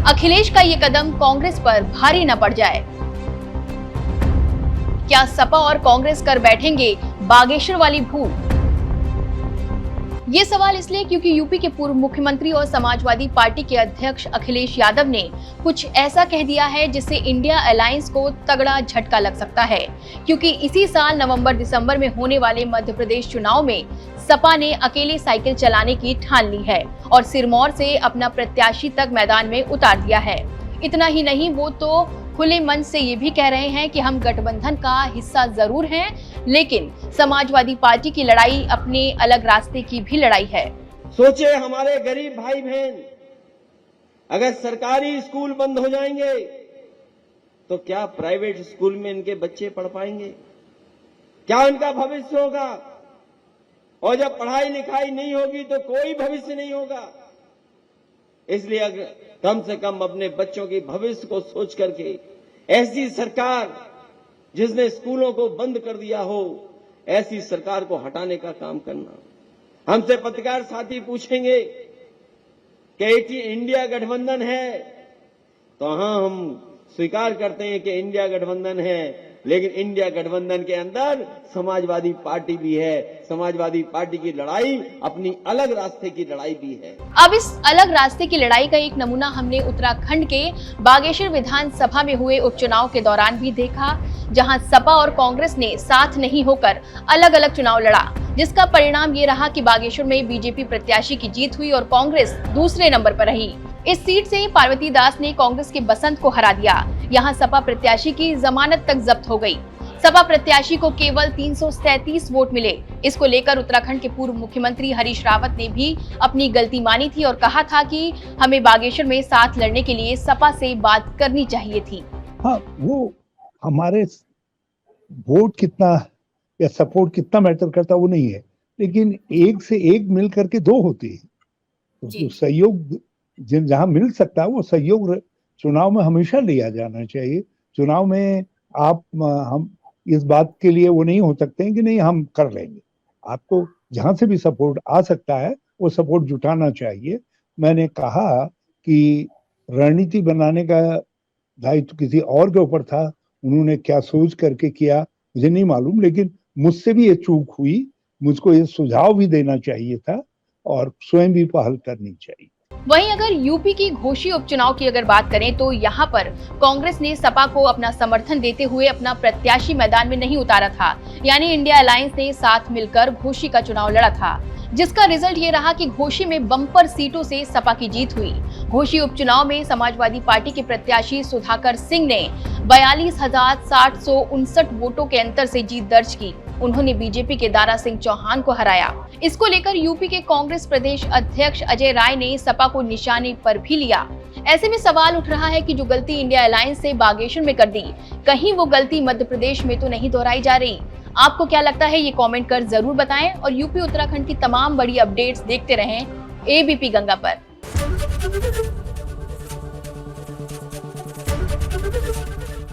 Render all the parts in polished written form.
अखिलेश का ये कदम कांग्रेस पर भारी न पड़ जाए। क्या सपा और कांग्रेस कर बैठेंगे बागेश्वर वाली भूल? ये सवाल इसलिए क्योंकि यूपी के पूर्व मुख्यमंत्री और समाजवादी पार्टी के अध्यक्ष अखिलेश यादव ने कुछ ऐसा कह दिया है जिससे इंडिया अलायंस को तगड़ा झटका लग सकता है, क्योंकि इसी साल नवंबर-दिसंबर में होने वाले मध्य प्रदेश चुनाव में सपा ने अकेले साइकिल चलाने की ठान ली है और सिरमौर से अपना प्रत्याशी तक मैदान में उतार दिया है। इतना ही नहीं, वो तो खुले मन से ये भी कह रहे हैं कि हम गठबंधन का हिस्सा जरूर हैं, लेकिन समाजवादी पार्टी की लड़ाई अपने अलग रास्ते की भी लड़ाई है। सोचिए, हमारे गरीब भाई बहन अगर सरकारी स्कूल बंद हो जाएंगे तो क्या प्राइवेट स्कूल में इनके बच्चे पढ़ पाएंगे? क्या उनका भविष्य होगा? और जब पढ़ाई लिखाई नहीं होगी तो कोई भविष्य नहीं होगा। इसलिए अगर कम से कम अपने बच्चों के भविष्य को सोच करके ऐसी सरकार जिसने स्कूलों को बंद कर दिया हो, ऐसी सरकार को हटाने का काम करना। हमसे पत्रकार साथी पूछेंगे कि इंडिया गठबंधन है, तो हाँ, हम स्वीकार करते हैं कि इंडिया गठबंधन है, लेकिन इंडिया गठबंधन के अंदर समाजवादी पार्टी भी है। समाजवादी पार्टी की लड़ाई अपनी अलग रास्ते की लड़ाई भी है। अब इस अलग रास्ते की लड़ाई का एक नमूना हमने उत्तराखंड के बागेश्वर विधानसभा में हुए उपचुनाव के दौरान भी देखा, जहां सपा और कांग्रेस ने साथ नहीं होकर अलग अलग चुनाव लड़ा, जिसका परिणाम ये रहा कि बागेश्वर में बीजेपी प्रत्याशी की जीत हुई और कांग्रेस दूसरे नंबर पर रही। इस सीट से पार्वती दास ने कांग्रेस के बसंत को हरा दिया। यहाँ सपा प्रत्याशी की जमानत तक जब्त हो गई। सपा प्रत्याशी को केवल 337 वोट मिले। इसको लेकर उत्तराखंड के पूर्व मुख्यमंत्री हरीश रावत ने भी अपनी गलती मानी थी और कहा था कि हमें बागेश्वर में साथ लड़ने के लिए सपा से बात करनी चाहिए थी। हाँ, वो हमारे वोट कितना या सपोर्ट कितना मैटर करता वो नहीं है, लेकिन एक से एक मिल करके दो होते हैं। तो सहयोग जहां मिल सकता है वो सहयोग चुनाव में हमेशा लिया जाना चाहिए। चुनाव में आप हम इस बात के लिए वो नहीं हो सकते हैं कि नहीं हम कर लेंगे। आपको जहां से भी सपोर्ट आ सकता है वो सपोर्ट जुटाना चाहिए। मैंने कहा कि रणनीति बनाने का दायित्व किसी और के ऊपर था, उन्होंने क्या सोच करके किया मुझे नहीं मालूम, लेकिन मुझसे भी ये चूक हुई। मुझको ये सुझाव भी देना चाहिए था और स्वयं भी पहल करनी चाहिए। वहीं अगर यूपी की घोषी उपचुनाव की अगर बात करें तो यहाँ पर कांग्रेस ने सपा को अपना समर्थन देते हुए अपना प्रत्याशी मैदान में नहीं उतारा था, यानी इंडिया अलायंस ने साथ मिलकर घोषी का चुनाव लड़ा था, जिसका रिजल्ट ये रहा कि घोषी में बम्पर सीटों से सपा की जीत हुई। घोषी उपचुनाव में समाजवादी पार्टी के प्रत्याशी सुधाकर सिंह ने 42,759 वोटों के अंतर से जीत दर्ज की। उन्होंने बीजेपी के दारा सिंह चौहान को हराया। इसको लेकर यूपी के कांग्रेस प्रदेश अध्यक्ष अजय राय ने सपा को निशाने पर भी लिया। ऐसे में सवाल उठ रहा है कि जो गलती इंडिया अलायंस से बागेश्वर में कर दी, कहीं वो गलती मध्य प्रदेश में तो नहीं दोहराई जा रही? आपको क्या लगता है, ये कमेंट कर जरूर बताएं और यूपी उत्तराखंड की तमाम बड़ी अपडेट्स देखते रहें एबीपी गंगा पर।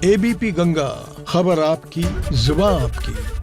एबीपी गंगा, खबर आपकी, जुबान आपकी।